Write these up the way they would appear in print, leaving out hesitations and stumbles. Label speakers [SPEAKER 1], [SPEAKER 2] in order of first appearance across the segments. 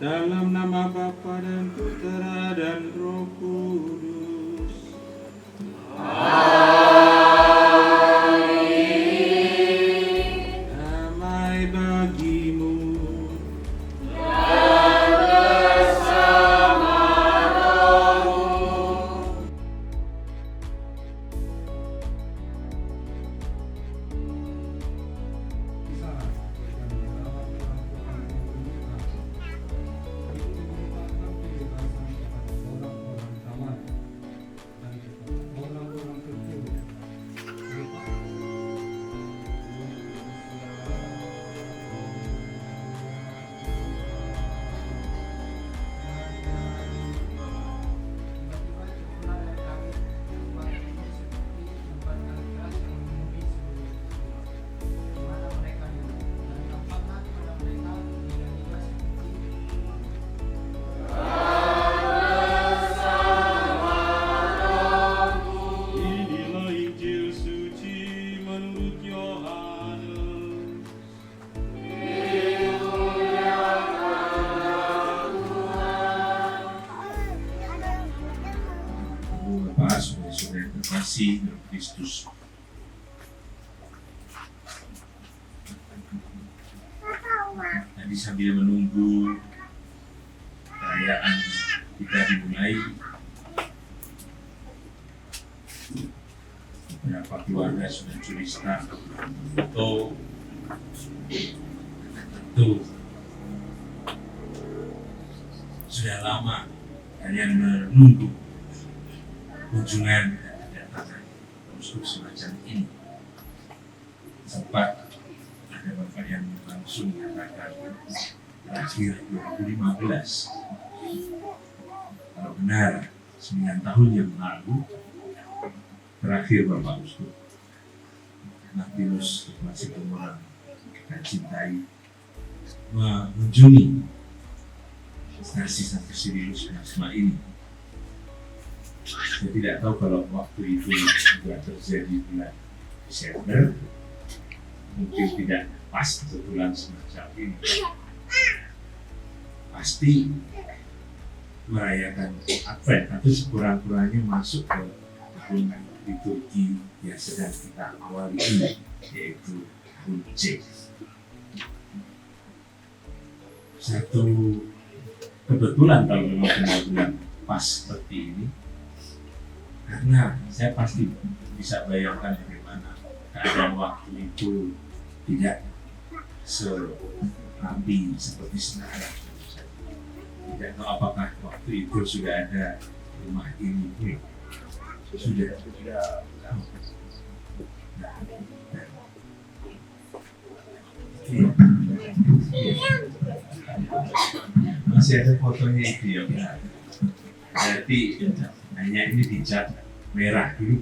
[SPEAKER 1] Dalam nama Bapa dan Putera dan Roh Kudus. Damai bagimu.
[SPEAKER 2] Kasih dalam Kristus. Tadi sambil menunggu perayaan kita dimulai, beberapa keluarga sudah cerita foto. Tentu sudah lama kalian menunggu kunjungan untuk semacam ini. Sempat ada bapak yang langsung mengatakan terakhir 2015, kalau benar 9 tahun yang lalu terakhir Bapak Uskup Martinus masih orang kita cintai mengunjungi stasi Santo Sirius Maxima ini. Saya tidak tahu kalau waktu itu juga terjadi bulan Desember, mungkin tidak pas kebetulan semacam ini. Pasti merayakan Advent atau sekurang-kurangnya masuk ke tahun liturgi yang sedang kita awali ini, yaitu tahun C. Satu kebetulan kalau memang benar-benar pas seperti ini, karena saya pasti bisa bayangkan bagaimana keadaan waktu itu tidak serapi seperti sekarang. Tidak tahu apakah waktu itu sudah ada rumah ini. Sudah. Masih ada fotonya itu ya. Berarti hanya ini dicat merah dulu.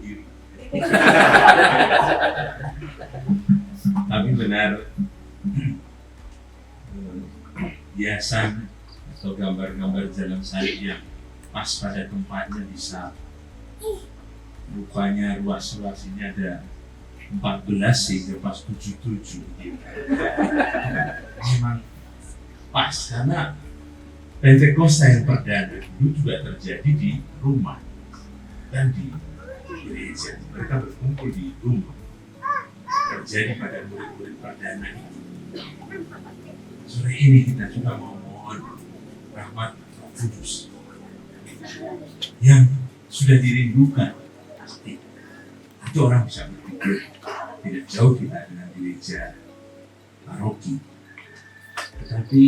[SPEAKER 2] Tapi benar hiasan atau gambar-gambar jalan salib yang pas pada tempatnya bisa, rupanya ruas-ruas ini ada 14 sehingga pas 77 gitu. Memang pas karena Pentakosta yang perdana dulu juga terjadi di rumah dan di gereja. Mereka berkumpul di rumah. Terjadi pada murid-murid perdana itu. Sore ini kita juga mau mohon rahmat Roh Kudus yang sudah dirindukan. Pasti itu orang bisa berpikir tidak jauh kita dengan gereja paroki, tetapi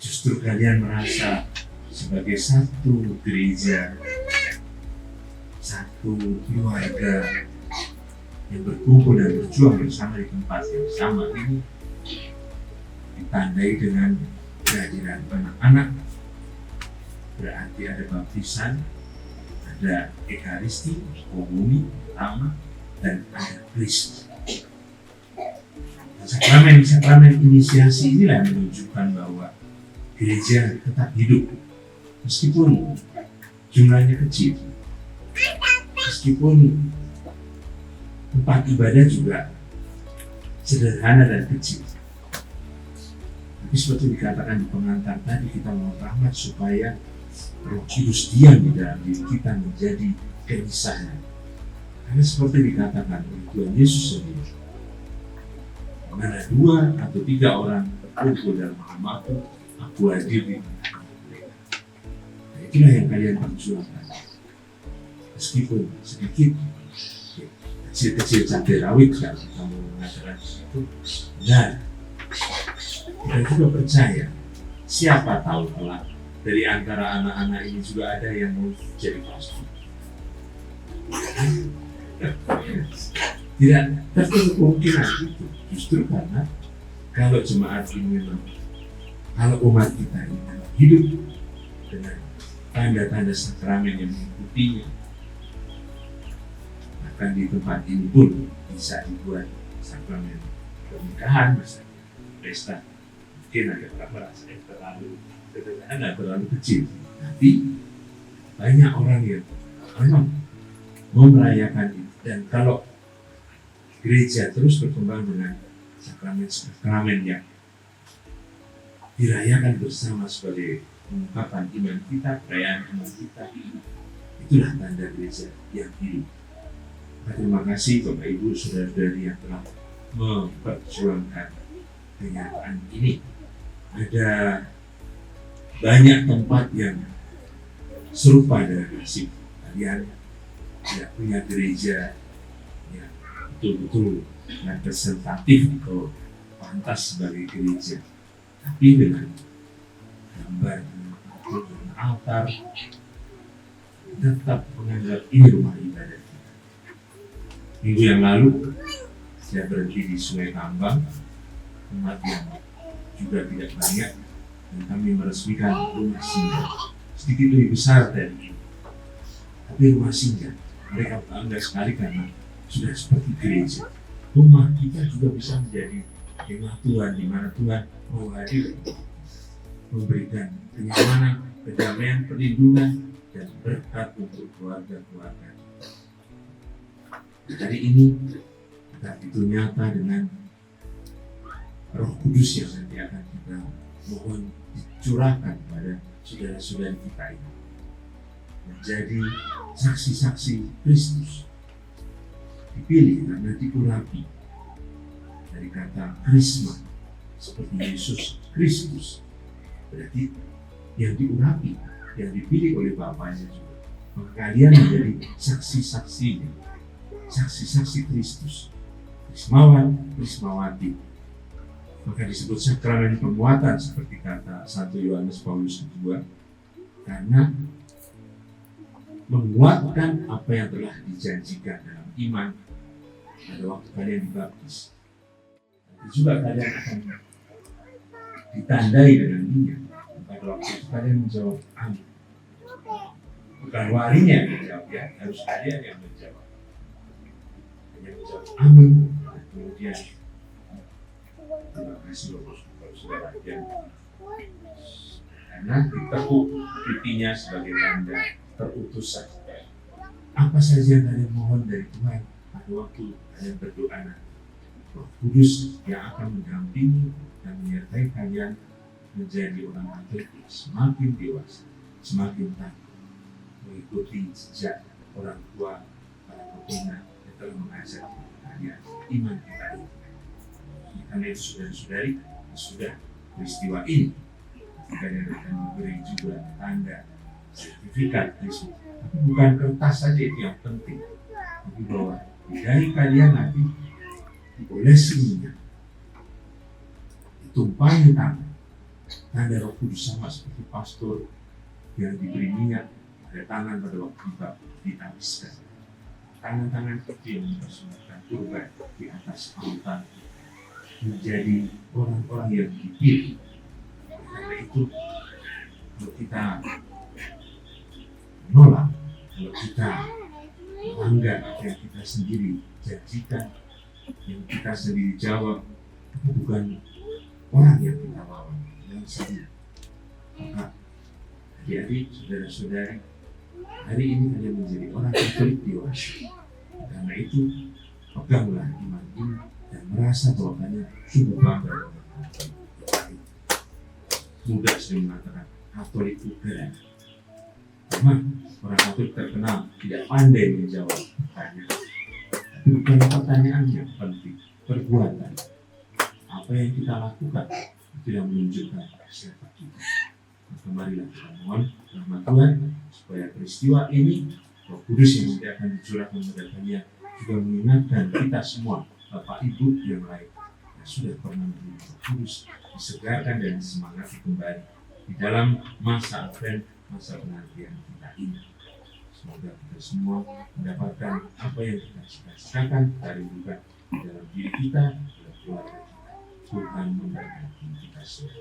[SPEAKER 2] justru kalian merasa sebagai satu gereja, satu keluarga yang berkumpul dan berjuang bersama di tempat yang sama ini, ditandai dengan kehadiran anak-anak. Berarti ada baptisan, ada ekaristi, komuni pertama, dan ada Kristus. Sakramen inisiasi inilah yang menunjukkan bahwa gereja tetap hidup meskipun jumlahnya kecil, meskipun tempat ibadah juga sederhana dan kecil. Tapi seperti dikatakan di pengantar tadi, kita mau rahmat supaya Roh Kudus diam di dalam diri kita menjadi keniscayaan. Karena seperti dikatakan oleh Tuhan Yesus sendiri, mana 2 atau 3 orang berkumpul dalam namaku, aku hadir di tengah mereka. Nah, itulah yang kalian perjuangkan. Meskipun sedikit, kecil-kecil cabai rawit kalau kamu mengatakan itu, benar. Kita juga percaya, siapa tahu kelak dari antara anak-anak ini juga ada yang mau jadi pastor. Tidak tertutup kemungkinan itu, justru karena kalau jemaat ini memang, kalau umat kita ini hidup dengan tanda-tanda sakramen yang mengikutinya, bahkan di tempat ini pun bisa dibuat sakramen pernikahan, misalnya pesta. Mungkin ada orang merasa yang terlalu sederhana, terlalu kecil, tapi banyak orang yang memang mau merayakan itu. Dan kalau gereja terus berkembang dengan sakramen yang dirayakan bersama sebagai ungkapan iman kita, perayaan iman kita, itulah tanda gereja yang hidup. Terima kasih Bapak Ibu Saudara-saudari yang telah memperjuangkan kenyataan ini. Ada banyak tempat yang serupa dengan nasib kalian, tidak punya gereja yang betul-betul representatif atau pantas sebagai gereja, tapi dengan gambar dengan altar tetap menganggap ini rumah ibadah kita. Minggu yang lalu saya berhenti di Sungai Tambang, tempat yang juga tidak banyak, dan kami meresmikan rumah singgah sedikit lebih besar dari ini. Tapi rumah singgah mereka bangga sekali karena sudah seperti gereja. Rumah kita juga bisa menjadi kemah Tuhan, di mana Tuhan mau hadir, memberikan kenyamanan, kedamaian, perlindungan, dan berkat untuk keluarga-keluarga. Hari ini kita itu nyata dengan Roh Kudus yang nanti akan kita mohon dicurahkan pada saudara-saudari kita ini menjadi saksi-saksi Kristus. Dipilih karena diurapi dari kata krisma, seperti Yesus Kristus, berarti yang diurapi, yang dipilih oleh Bapaknya juga. Maka kalian menjadi saksi-saksinya, saksi-saksi Kristus, Krismawan, Krismawati. Maka disebut sakramen penguatan seperti kata 1 Yohanes Paulus II, karena menguatkan apa yang telah dijanjikan dalam iman pada waktu kalian dibaptis. Nanti juga kalian akan ditandai dengan minyak. Pada waktu itu kalian menjawab amin. Bukan warinya yang menjawab, ya, harus kalian yang menjawab. Hanya menjawab amin, dan kemudian terima kasih Bapak Saudara yang karena ditekuk pipinya sebagai tanda terutusan. Apa saja yang kalian mohon dari Tuhan pada waktu kalian berdoa nanti, Roh Kudus yang akan mendampingi dan menyertai kalian menjadi orang Katolik semakin dewasa, semakin takut mengikuti jejak orang tua para pembina yang telah mengajar kalian iman kita ini. Karena itu saudara-saudari, sudah peristiwa ini kalian akan diberi juga tanda sertifikat Kristus. Tapi bukan kertas saja itu yang penting, tapi bahwa di dahi kalian nanti diolesi minyak, ditumpahi tangan, tanda Roh Kudus, sama seperti pastor yang diberi minyak pada tangan pada waktu ditabiskan. Tangan-tangan kecil mempersembahkan kurban di atas altar, menjadi orang-orang yang dipilih. Karena itu, kalau kita menolak, kalau kita melanggar apa yang kita sendiri janjikan, yang kita sendiri jawab, itu bukan orang yang kita lawan, yang sendiri. Maka adik-adik, saudara-saudari, hari ini kalian menjadi orang Katolik dewasa. Karena itu, peganglah iman ini dan merasa bahwa kalian sungguh bangga. mudah sering mengatakan Katolik itu keren. Karena orang Katolik terkenal tidak pandai menjawab pertanyaan. Tapi bukan pertanyaan yang penting, perbuatan. Apa yang kita lakukan tidak menunjukkan siapa kita. Maka marilah kita mohon rahmat Tuhan supaya peristiwa ini Roh Kudus yang nanti akan dicurahkan kepada kalian juga mengingatkan kita semua, Bapak Ibu yang lain yang sudah pernah menerima Roh Kudus, disegarkan dan disemangati kembali di dalam masa Advent, masa penantian kita ini. Semoga kita semua mendapatkan apa yang kita cita-citakan, kita rindukan di dalam diri kita, dalam keluarga kita. Tuhan memberkati kita semua.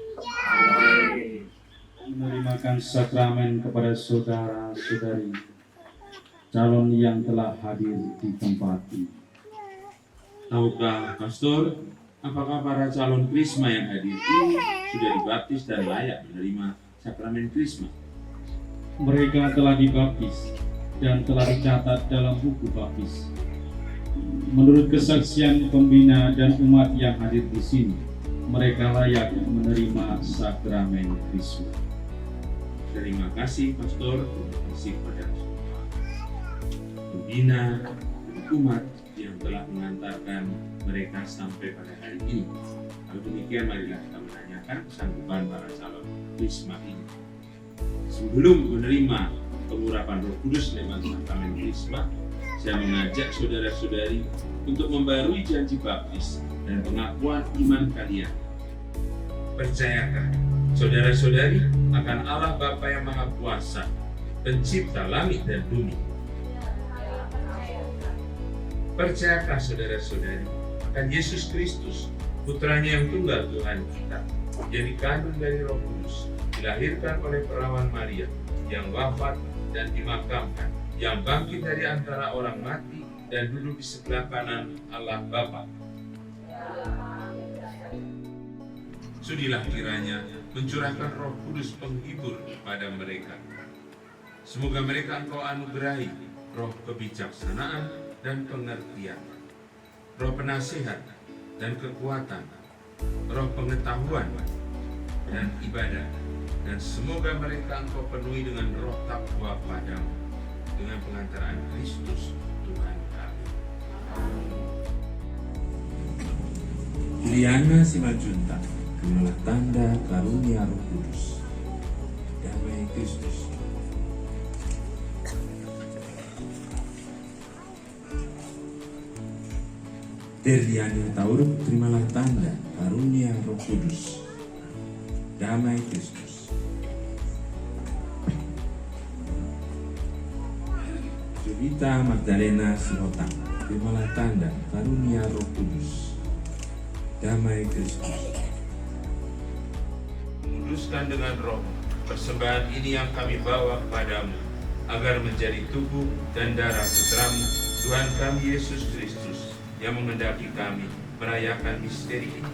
[SPEAKER 1] Menerimakan sakramen kepada saudara-saudari calon yang telah hadir di tempat ini. Tahukah Pastor, apakah para calon Krisma yang hadir ini sudah dibaptis dan layak menerima sakramen Krisma? Mereka telah dibaptis dan telah dicatat dalam buku baptis. Menurut kesaksian pembina dan umat yang hadir di sini, mereka layak menerima sakramen Krisma. Terima kasih Pastor, terima kasih kepada semua pembina dan umat yang telah mengantarkan mereka sampai pada hari ini. Kalau demikian, marilah kita menanyakan kesanggupan para calon Krisma ini. Sebelum menerima pengurapan Roh Kudus lewat sakramen Krisma, saya mengajak saudara-saudari untuk membarui janji baptis dan pengakuan iman kalian. Percayakah saudara-saudari akan Allah Bapa yang Maha Kuasa, pencipta langit dan bumi? Percayakah saudara-saudari akan Yesus Kristus, putranya yang tunggal Tuhan kita, yang dikandung dari Roh Kudus, dilahirkan oleh perawan Maria, yang wafat dan dimakamkan, yang bangkit dari antara orang mati dan duduk di sebelah kanan Allah Bapa? Sudilah kiranya mencurahkan Roh Kudus penghibur pada mereka. Semoga mereka Engkau anugerahi roh kebijaksanaan dan pengertian, roh penasihat dan kekuatan, roh pengetahuan dan ibadah, dan semoga mereka Engkau penuhi dengan roh takwa padamu, dengan pengantaran Kristus Tuhan kami.
[SPEAKER 3] Liliana Simanjuntak, terimalah tanda karunia Roh Kudus. Damai Kristus. Derliana Tauruk, terimalah tanda karunia Roh Kudus. Damai Kristus. Julita Magdalena Sihotang, terimalah tanda karunia Roh Kudus. Damai Kristus.
[SPEAKER 2] Kuduskan dengan roh persembahan ini yang kami bawa kepadamu, agar menjadi tubuh dan darah putramu, Tuhan kami Yesus Kristus, yang menghendaki kami merayakan misteri ini.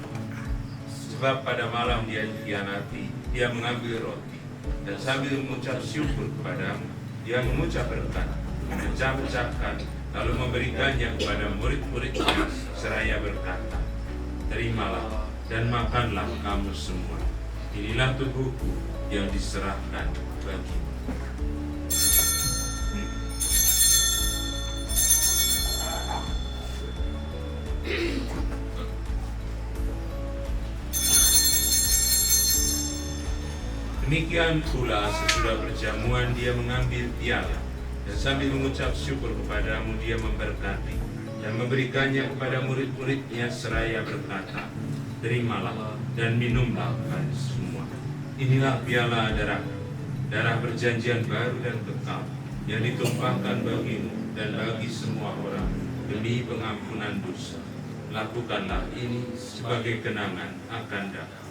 [SPEAKER 2] Sebab pada malam dia dikhianati, dia mengambil roti, dan sambil mengucap syukur kepadamu, dia mengucap berkat, memecah-pecahkan, lalu memberikannya kepada murid-muridnya, seraya berkata, "Terimalah dan makanlah kamu semua. Inilah tubuhku yang diserahkan bagimu." Demikian pula sesudah perjamuan dia mengambil piala, dan sambil mengucap syukur kepadamu dia memberkati dan memberikannya kepada murid-muridnya seraya berkata, "Terimalah dan minumlah kalian semua. Inilah piala darah perjanjian baru dan kekal, yang ditumpahkan bagimu dan bagi semua orang demi pengampunan dosa. Lakukanlah ini sebagai kenangan akan datang."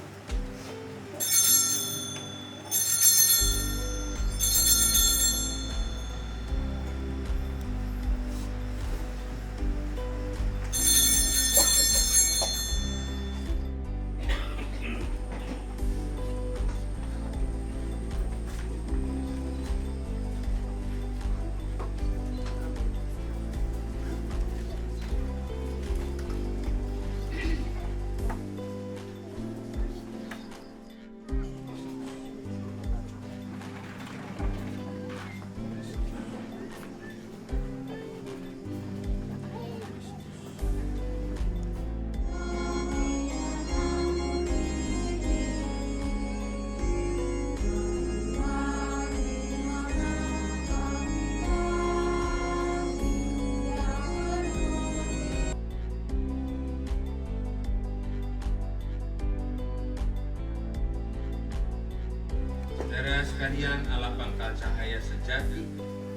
[SPEAKER 2] sekalian, Allah pangkal cahaya sejati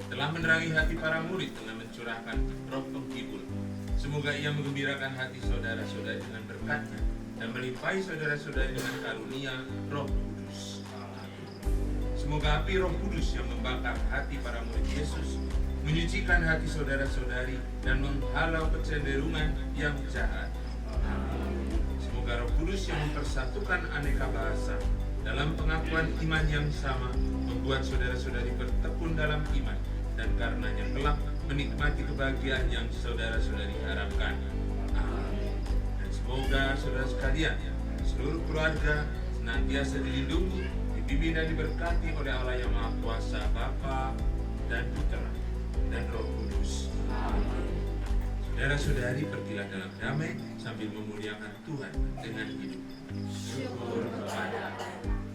[SPEAKER 2] telah menerangi hati para murid dengan mencurahkan roh penghibur. Semoga ia menggembirakan hati saudara-saudari dengan berkat-Nya dan melimpahi saudara-saudari dengan karunia Roh Kudus. Semoga api Roh Kudus yang membakar hati para murid Yesus menyucikan hati saudara-saudari dan menghalau kecenderungan yang jahat. Semoga Roh Kudus yang mempersatukan aneka bahasa dalam pengakuan iman yang sama membuat saudara-saudari bertekun dalam iman dan karenanya kelak menikmati kebahagiaan yang saudara-saudari harapkan. Amin. Dan semoga saudara sekalian, seluruh keluarga senantiasa dilindungi, dibimbing dan diberkati oleh Allah yang Maha Kuasa, Bapa dan Putra dan Roh Kudus. Amin. Saudara-saudari, pergilah dalam damai sambil memuliakan Tuhan dengan hidup. Syukur kepada Allah.